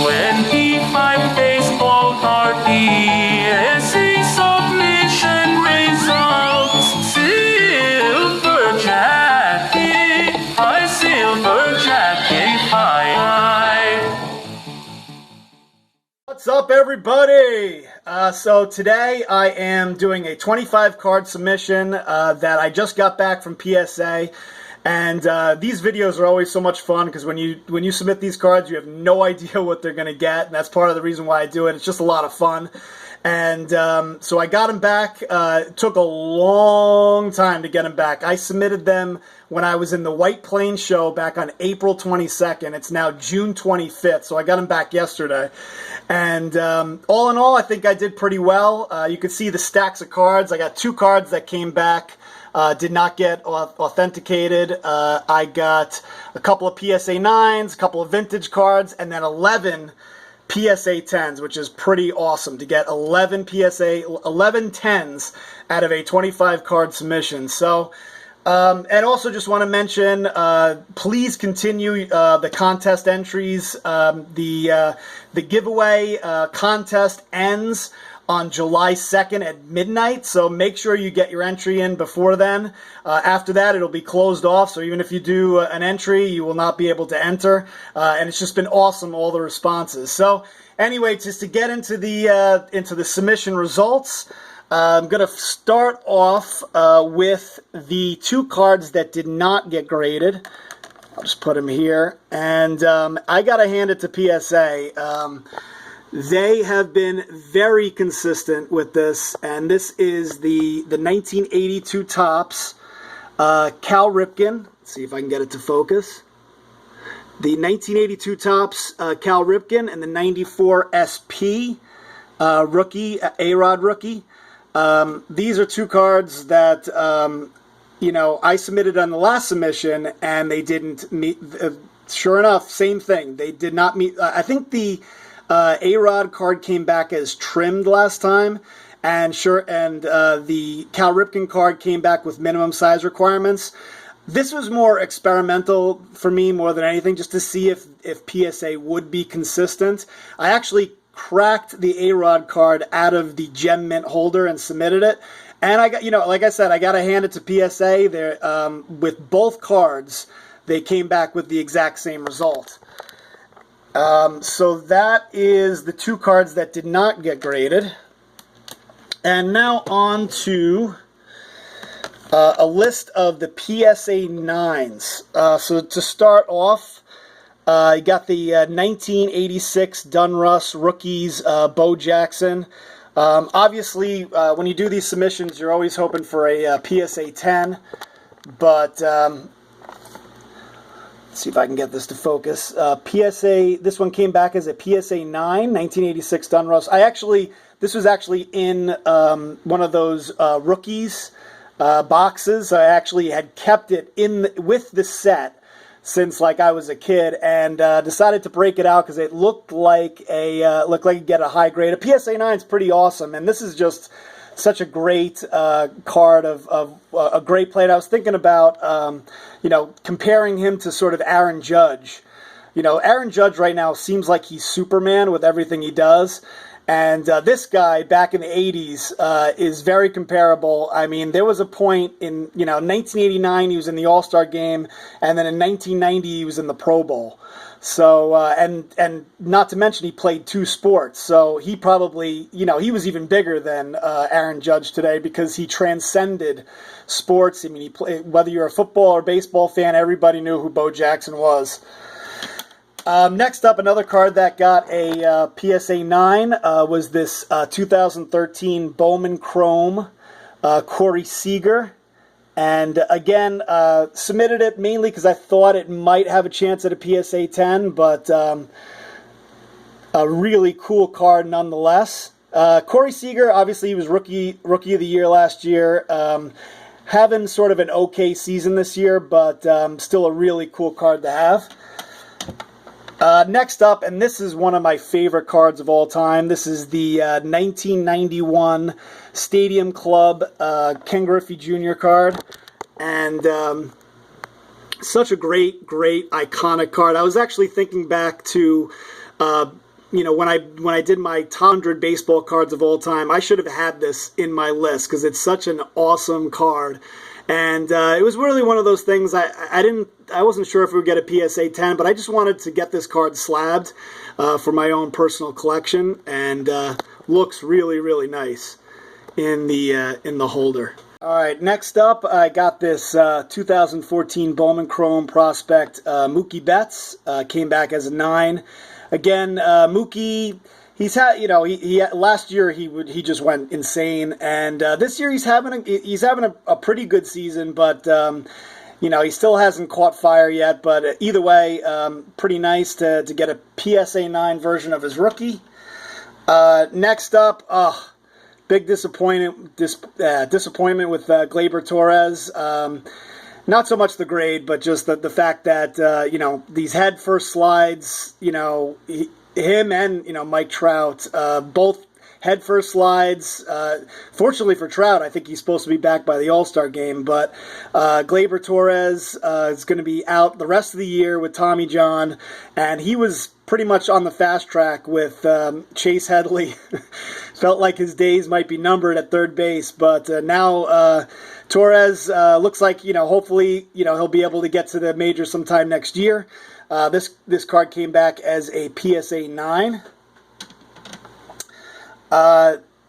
25 baseball card PSA submission results. Silver Jacket, my Silver Jacket 5. What's up, everybody? So today I am doing a 25 card submission that I just got back from PSA. And these videos are always so much fun because when you submit these cards, you have no idea what they're going to get. And that's part of the reason why I do it. It's just a lot of fun. And so I got them back. It took a long time to get them back. I submitted them when I was in the White Plains show back on April 22nd. It's now June 25th, so I got them back yesterday. And all in all, I think I did pretty well. You can see the stacks of cards. I got 2 cards that came back. Did not get authenticated. I got a couple of PSA 9s, a couple of vintage cards, and then 11 PSA 10s, which is pretty awesome to get 11 10s out of a 25 card submission. So, and also just want to mention, please continue the contest entries. The giveaway contest ends on July 2nd at midnight, so make sure you get your entry in before then. After that, it'll be closed off, so even if you do an entry, you will not be able to enter. And it's just been awesome, all the responses. So anyway, just to get into the submission results, I'm going to start off with the 2 cards that did not get graded. I'll just put them here. And I got to hand it to PSA. They have been very consistent with this, and this is the 1982 Topps Cal Ripken. Let's see if I can get it to focus. The 1982 Topps Cal Ripken and the 94 SP rookie, A-Rod rookie. These are 2 cards that, I submitted on the last submission, and they didn't meet. Sure enough, same thing. They did not meet. I think the A-Rod card came back as trimmed last time, and the Cal Ripken card came back with minimum size requirements. This was more experimental for me more than anything, just to see if PSA would be consistent. I actually cracked the A-Rod card out of the gem mint holder and submitted it, and I got, like I said, I got to hand it to PSA. There, with both cards, they came back with the exact same result. So that is the 2 cards that did not get graded. And now on to a list of the PSA 9s. So to start off, you got the 1986 Donruss Rookies Bo Jackson. Obviously, when you do these submissions, you're always hoping for a PSA 10, but see if I can get this to focus. PSA, this one came back as a PSA 9, 1986 Donruss. This was actually in one of those rookies boxes. I actually had kept it with the set since like I was a kid, and decided to break it out because it looked like you get a high grade. A PSA 9 is pretty awesome, and this is just such a great card of a great player. I was thinking about, comparing him to sort of Aaron Judge. Aaron Judge right now seems like he's Superman with everything he does. And this guy back in the 80s is very comparable. I mean, there was a point in, 1989 he was in the All-Star game, and then in 1990 he was in the Pro Bowl. So, and not to mention he played 2 sports. So he probably, he was even bigger than Aaron Judge today because he transcended sports. I mean, he whether you're a football or baseball fan, everybody knew who Bo Jackson was. Next up, another card that got a PSA 9 was this 2013 Bowman Chrome Corey Seager. And again, submitted it mainly because I thought it might have a chance at a PSA 10, but a really cool card nonetheless. Corey Seager, obviously he was rookie of the year last year. Having sort of an okay season this year, but still a really cool card to have. Next up, and this is one of my favorite cards of all time. This is the 1991 Stadium Club Ken Griffey Jr. card. And such a great, iconic card. I was actually thinking back to when I did my top 100 baseball cards of all time, I should have had this in my list because it's such an awesome card. And it was really one of those things. I wasn't sure if we would get a PSA 10, but I just wanted to get this card slabbed for my own personal collection, and looks really, really nice in the holder. All right, next up, I got this 2014 Bowman Chrome prospect, Mookie Betts. Came back as a 9. Again, Mookie, he's had, he last year he just went insane, and this year he's having a pretty good season, but he still hasn't caught fire yet. But either way, pretty nice to get a PSA 9 version of his rookie. Next up, big disappointment with Gleyber Torres. Not so much the grade, but just the fact that these head first slides, him and Mike Trout, both head first slides. Fortunately for Trout, I think he's supposed to be back by the All-Star game, but Gleyber Torres is going to be out the rest of the year with Tommy John, and he was pretty much on the fast track with Chase Headley. Felt like his days might be numbered at third base, but now Torres looks like, hopefully, he'll be able to get to the majors sometime next year. This card came back as a PSA 9.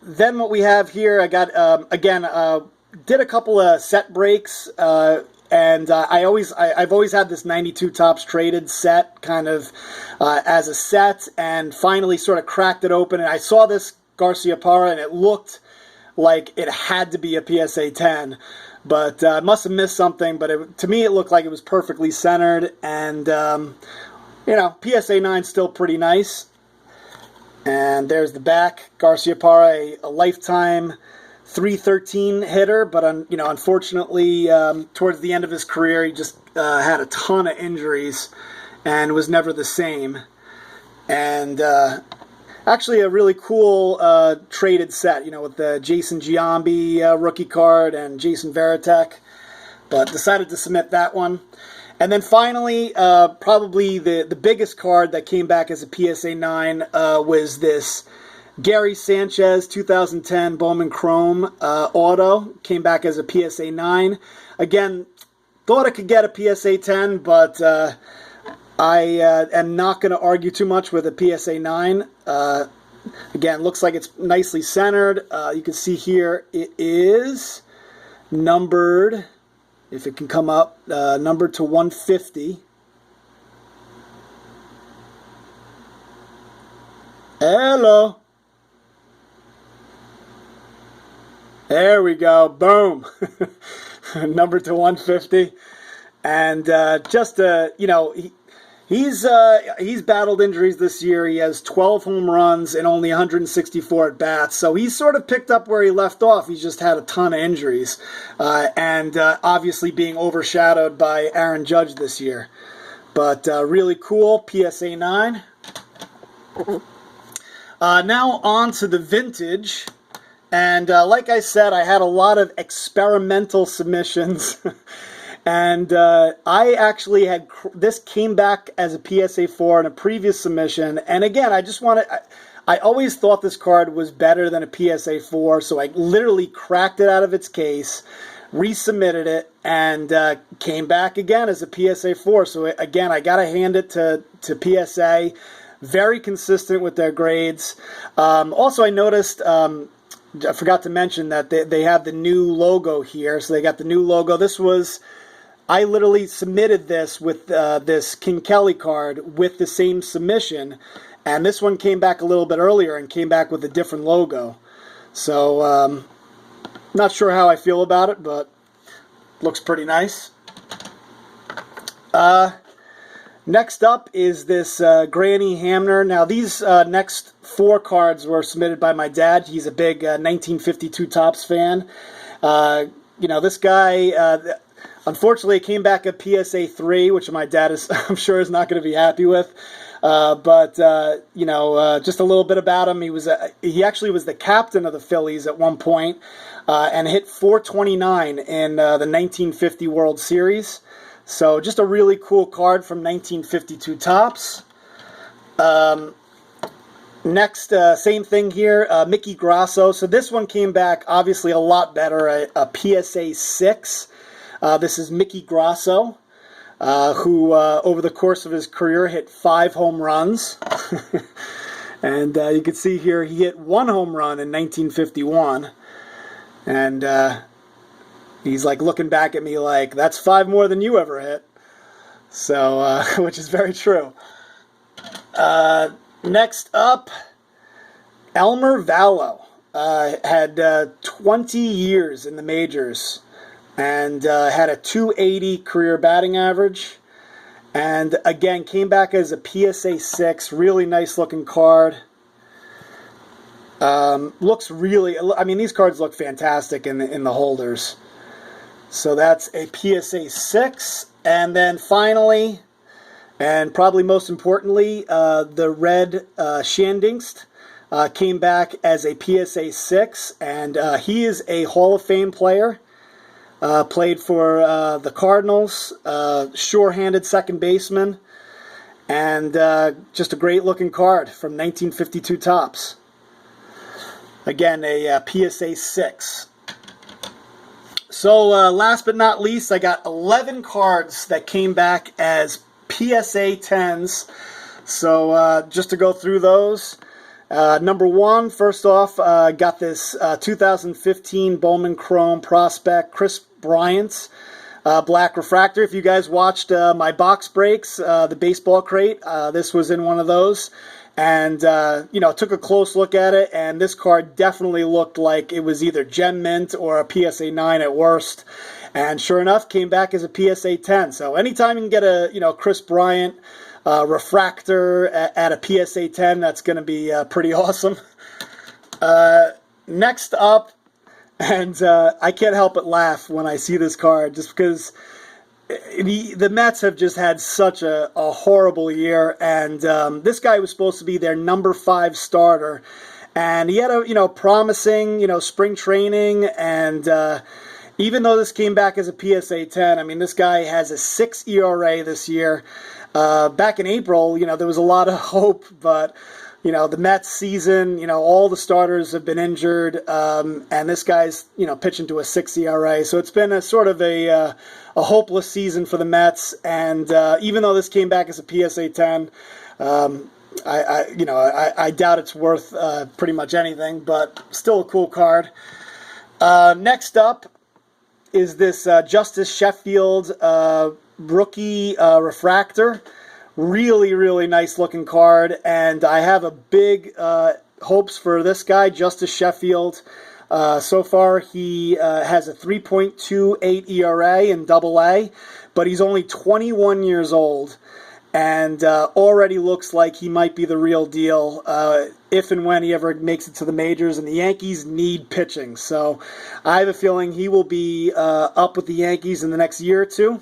Then what we have here, I got, did a couple of set breaks, and I've always had this 92 Topps Traded set kind of as a set, and finally sort of cracked it open, and I saw this Garciaparra, and it looked like it had to be a PSA 10, but I must have missed something, but to me it looked like it was perfectly centered, and PSA 9 still pretty nice. And there's the back. Garciaparra, a lifetime .313 hitter, but unfortunately, towards the end of his career, he just had a ton of injuries and was never the same. And actually, a really cool traded set, with the Jason Giambi rookie card and Jason Varitek, but decided to submit that one. And then finally, probably the biggest card that came back as a PSA 9 was this Gary Sanchez 2010 Bowman Chrome auto. Came back as a PSA 9. Again, thought I could get a PSA 10, but I am not going to argue too much with a PSA 9. Again, looks like it's nicely centered. You can see here it is numbered, if it can come up, numbered to 150. Hello. There we go. Boom. Numbered to 150. And he's battled injuries this year. He has 12 home runs and only 164 at bats. So he's sort of picked up where he left off. He's just had a ton of injuries, and obviously being overshadowed by Aaron Judge this year. But really cool PSA 9. Now on to the vintage. And like I said, I had a lot of experimental submissions. And I actually had, this came back as a PSA 4 in a previous submission. And again, I always thought this card was better than a PSA 4. So I literally cracked it out of its case, resubmitted it, and came back again as a PSA 4. So again, I got to hand it to PSA. Very consistent with their grades. Also, I noticed, I forgot to mention that they have the new logo here. So they got the new logo. I literally submitted this with this King Kelly card with the same submission, and this one came back a little bit earlier and came back with a different logo. So, not sure how I feel about it, but looks pretty nice. Next up is this Granny Hamner. Now, these next 4 cards were submitted by my dad. He's a big 1952 Topps fan. This guy... Unfortunately, it came back at PSA 3, which my dad I'm sure is not going to be happy with. But just a little bit about him. He actually was the captain of the Phillies at one point, and hit .429 in the 1950 World Series. So just a really cool card from 1952 Topps. Next, same thing here, Mickey Grasso. So this one came back obviously a lot better, a PSA 6. This is Mickey Grasso, who over the course of his career hit 5 home runs. And you can see here he hit 1 home run in 1951. And he's like looking back at me like, that's 5 more than you ever hit. So, which is very true. Next up, Elmer Velo had 20 years in the majors and had a .280 career batting average. And again, came back as a PSA 6, really nice looking card. Looks really, I mean, these cards look fantastic in the holders. So that's a PSA 6. And then finally, and probably most importantly, the red Shandingst came back as a PSA 6, and he is a Hall of Fame player. Played for the Cardinals, sure-handed second baseman, and just a great-looking card from 1952 Topps. Again, a PSA 6. So last but not least, I got 11 cards that came back as PSA 10s. So just to go through those. Number 1, first off, got this 2015 Bowman Chrome Prospect Kris Bryant Black Refractor. If you guys watched my box breaks, the baseball crate, this was in one of those. And, you know, took a close look at it, and this card definitely looked like it was either Gem Mint or a PSA 9 at worst. And sure enough, came back as a PSA 10. So anytime you can get a, you know, Kris Bryant refractor at a PSA 10, that's going to be pretty awesome. Next up, and I can't help but laugh when I see this card, just because the Mets have just had such a horrible year, and this guy was supposed to be their number 5 starter, and he had a, you know, promising, you know, spring training, and even though this came back as a PSA 10, I mean, this guy has a 6 ERA this year. Back in April, you know, there was a lot of hope, but, you know, the Mets season, you know, all the starters have been injured, and this guy's, you know, pitching to a 6 ERA. So it's been a sort of a hopeless season for the Mets, and even though this came back as a PSA 10, I doubt it's worth pretty much anything, but still a cool card. Next up is this Justice Sheffield rookie refractor. Really, really nice looking card, and I have a big hopes for this guy, Justice Sheffield. So far, he has a 3.28 ERA in Double-A, but he's only 21 years old, and already looks like he might be the real deal if and when he ever makes it to the majors, and the Yankees need pitching. So I have a feeling he will be up with the Yankees in the next year or two.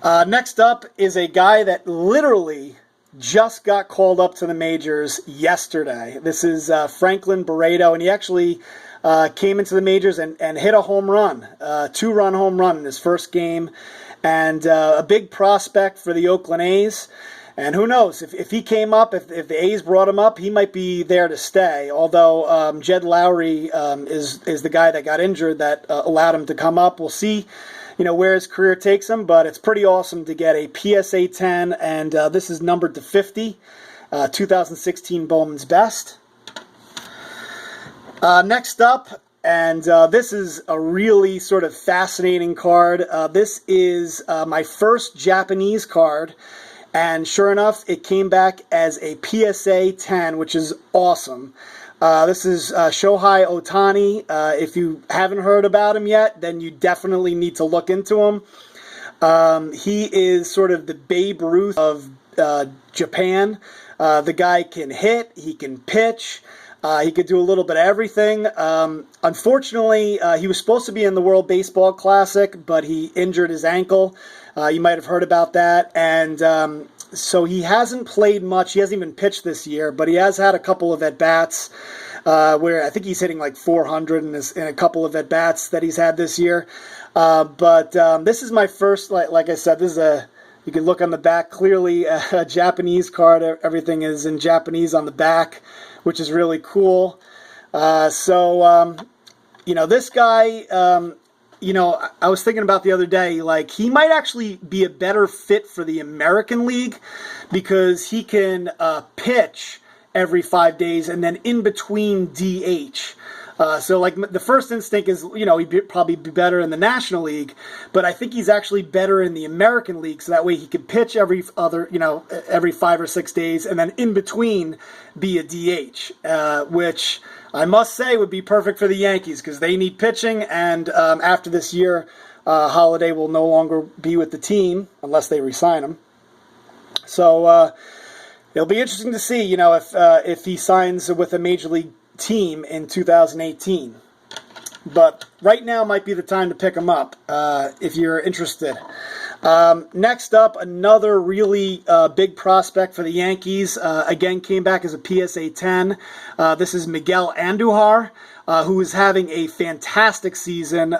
Next up is a guy that literally just got called up to the majors yesterday. This is Franklin Barreto, and he actually came into the majors and hit a home run, 2-run home run in his first game, and a big prospect for the Oakland A's. And who knows, if he came up, if the A's brought him up, he might be there to stay. Although Jed Lowry is the guy that got injured that allowed him to come up. We'll see, you know, where his career takes him, but it's pretty awesome to get a PSA 10, and this is numbered to 50, 2016 Bowman's Best. Next up, and this is a really sort of fascinating card. This is my first Japanese card, and sure enough, it came back as a PSA 10, which is awesome. This is Shohei Otani. If you haven't heard about him yet, then you definitely need to look into him. He is sort of the Babe Ruth of Japan. The guy can hit, he can pitch, he could do a little bit of everything. Unfortunately, he was supposed to be in the World Baseball Classic, but he injured his ankle. You might have heard about that, and so he hasn't played much. He hasn't even pitched this year, but he has had a couple of at-bats where I think he's hitting like 400 in a couple of at-bats that he's had this year. But this is my first, like I said, this is a You can look on the back, clearly a Japanese card. Everything is in Japanese on the back, which is really cool. This guy, I was thinking about the other day, like, he might actually be a better fit for the American League because he can pitch every 5 days and then in between DH. The first instinct is, he'd probably be better in the National League, but I think he's actually better in the American League, so that way he could pitch every 5 or 6 days, and then in between be a DH, which I must say would be perfect for the Yankees, because they need pitching, and after this year, Holiday will no longer be with the team, unless they re-sign him. So, it'll be interesting to see, if he signs with a Major League team in 2018, but right now might be the time to pick him up if you're interested. Next up, another really big prospect for the Yankees. Again, came back as a PSA 10. This is Miguel Andujar, who is having a fantastic season.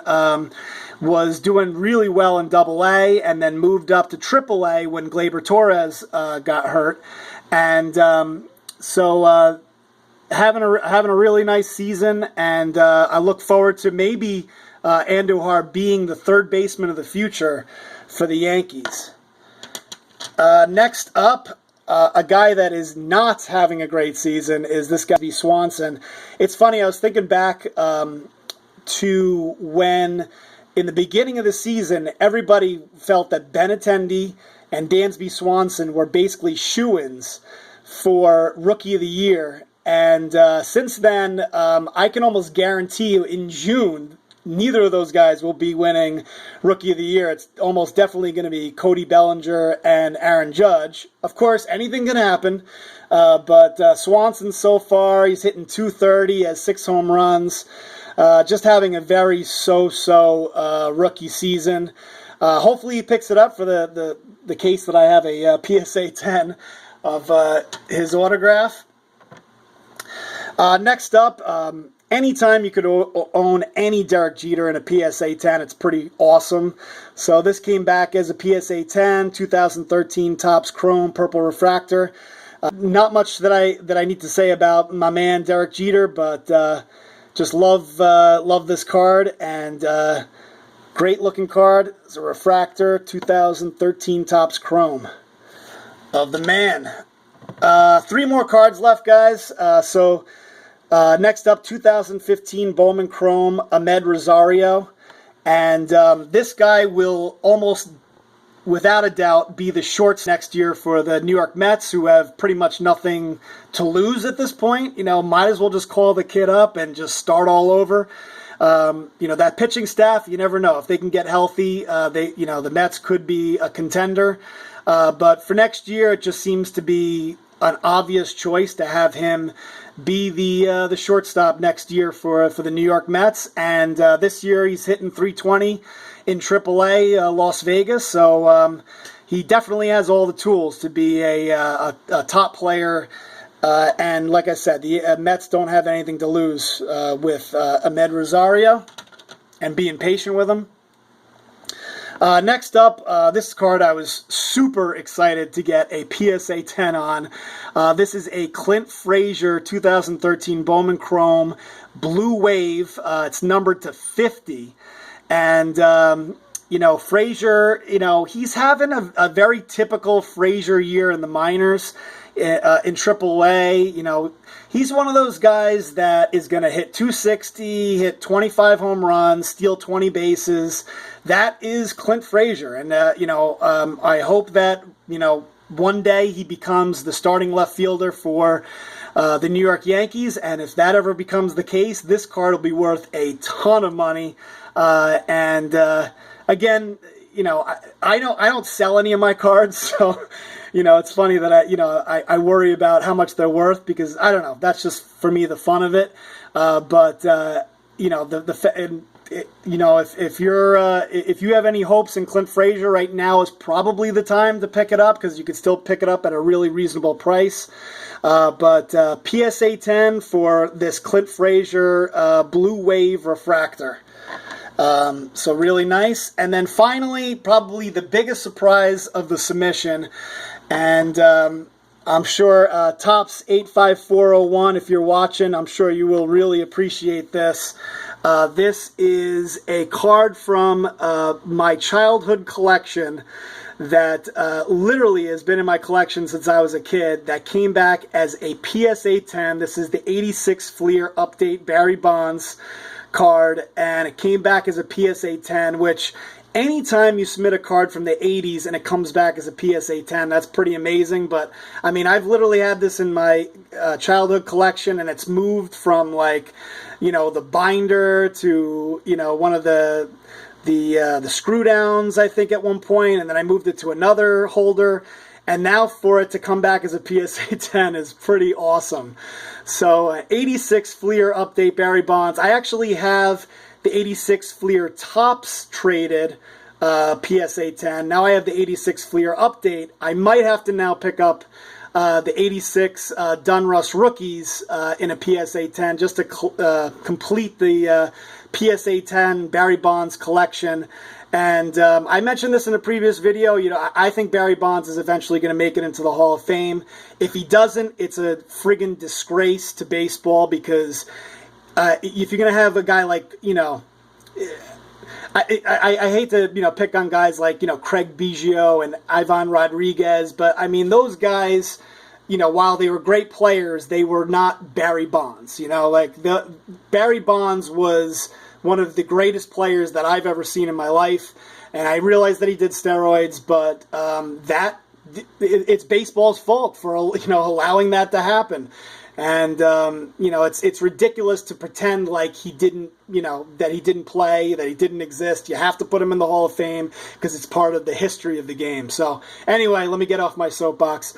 Was doing really well in Double-A and then moved up to Triple-A when Gleyber Torres got hurt, and having a really nice season, and I look forward to maybe Andujar being the third baseman of the future for the Yankees. Next up, a guy that is not having a great season is this guy, Swanson. It's funny, I was thinking back to when, in the beginning of the season, everybody felt that Benintendi and Dansby Swanson were basically shoo-ins for Rookie of the Year. And since then, I can almost guarantee you in June, neither of those guys will be winning Rookie of the Year. It's almost definitely going to be Cody Bellinger and Aaron Judge. Of course, anything can happen. But Swanson so far, he's hitting .230, has 6 home runs. Just having a very so-so rookie season. Hopefully he picks it up for the case that I have a PSA 10 of his autograph. Next up, anytime you could own any Derek Jeter in a PSA 10, it's pretty awesome. So this came back as a PSA 10, 2013 Topps Chrome Purple Refractor. Not much that I need to say about my man Derek Jeter, but just love this card, and great looking card. It's a refractor, 2013 Topps Chrome of the man. 3 more cards left, guys. Next up, 2015 Bowman Chrome, Ahmed Rosario. And this guy will almost, without a doubt, be the shorts next year for the New York Mets, who have pretty much nothing to lose at this point. Might as well just call the kid up and just start all over. That pitching staff, you never know. If they can get healthy, the Mets could be a contender. But for next year, it just seems to be an obvious choice to have him be the shortstop next year for the New York Mets. And this year he's hitting .320 in AAA Las Vegas. So he definitely has all the tools to be a top player. And like I said, the Mets don't have anything to lose with Ahmed Rosario and being patient with him. Next up, this card I was super excited to get a PSA 10 on. This is a Clint Frazier 2013 Bowman Chrome Blue Wave. It's numbered to 50. And, Frazier, he's having a very typical Frazier year in the minors. In AAA, he's one of those guys that is going to hit .260, hit 25 home runs, steal 20 bases. That is Clint Frazier, and I hope that one day he becomes the starting left fielder for the New York Yankees. And if that ever becomes the case, this card will be worth a ton of money. Again, I don't sell any of my cards, so. It's funny that I worry about how much they're worth, because I don't know. That's just for me the fun of it. If you have any hopes in Clint Frazier right now is probably the time to pick it up, because you can still pick it up at a really reasonable price. PSA 10 for this Clint Frazier Blue Wave refractor. So really nice. And then finally, probably the biggest surprise of the submission, and I'm sure Tops 85401, if you're watching, I'm sure you will really appreciate this. This is a card from my childhood collection that literally has been in my collection since I was a kid, that came back as a PSA 10. This is the 86 Fleer Update Barry Bonds card, and it came back as a PSA 10, which anytime you submit a card from the 80s and it comes back as a PSA 10, that's pretty amazing. But I mean, I've literally had this in my childhood collection, and it's moved from, like, you know, the binder to, you know, one of the screw downs, I think, at one point, and then I moved it to another holder, and now for it to come back as a PSA 10 is pretty awesome. So 86 Fleer Update Barry Bonds. I actually have the 86 Fleer Tops traded PSA 10. Now I have the 86 Fleer Update. I might have to now pick up the 86 Donruss Rookies in a PSA 10 just to complete the PSA 10 Barry Bonds collection. And I mentioned this in a previous video. You know, I think Barry Bonds is eventually going to make it into the Hall of Fame. If he doesn't, it's a friggin' disgrace to baseball, because if you're going to have a guy like, you know, I hate to, you know, pick on guys like, you know, Craig Biggio and Ivan Rodriguez, but I mean, those guys, you know, while they were great players, they were not Barry Bonds. You know, like, Barry Bonds was one of the greatest players that I've ever seen in my life, and I realize that he did steroids, but it's baseball's fault for, you know, allowing that to happen. And you know, it's ridiculous to pretend like he didn't, you know, that he didn't play, that he didn't exist. You have to put him in the Hall of Fame because it's part of the history of the game. So anyway, let me get off my soapbox.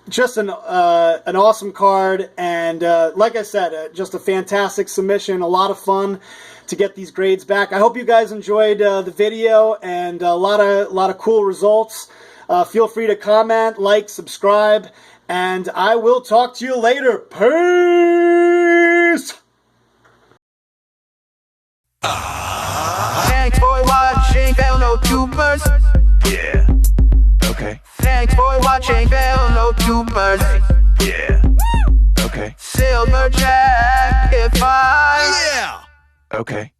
Just an awesome card, and like I said, just a fantastic submission. A lot of fun to get these grades back. I hope you guys enjoyed the video, and a lot of cool results. Feel free to comment, like, subscribe, and I will talk to you later. Peace! Thanks for watching, fellow tubers. Yeah. Okay. Thanks for watching, fellow tubers. Yeah. Okay. Silver jacket, fine. Yeah. Okay.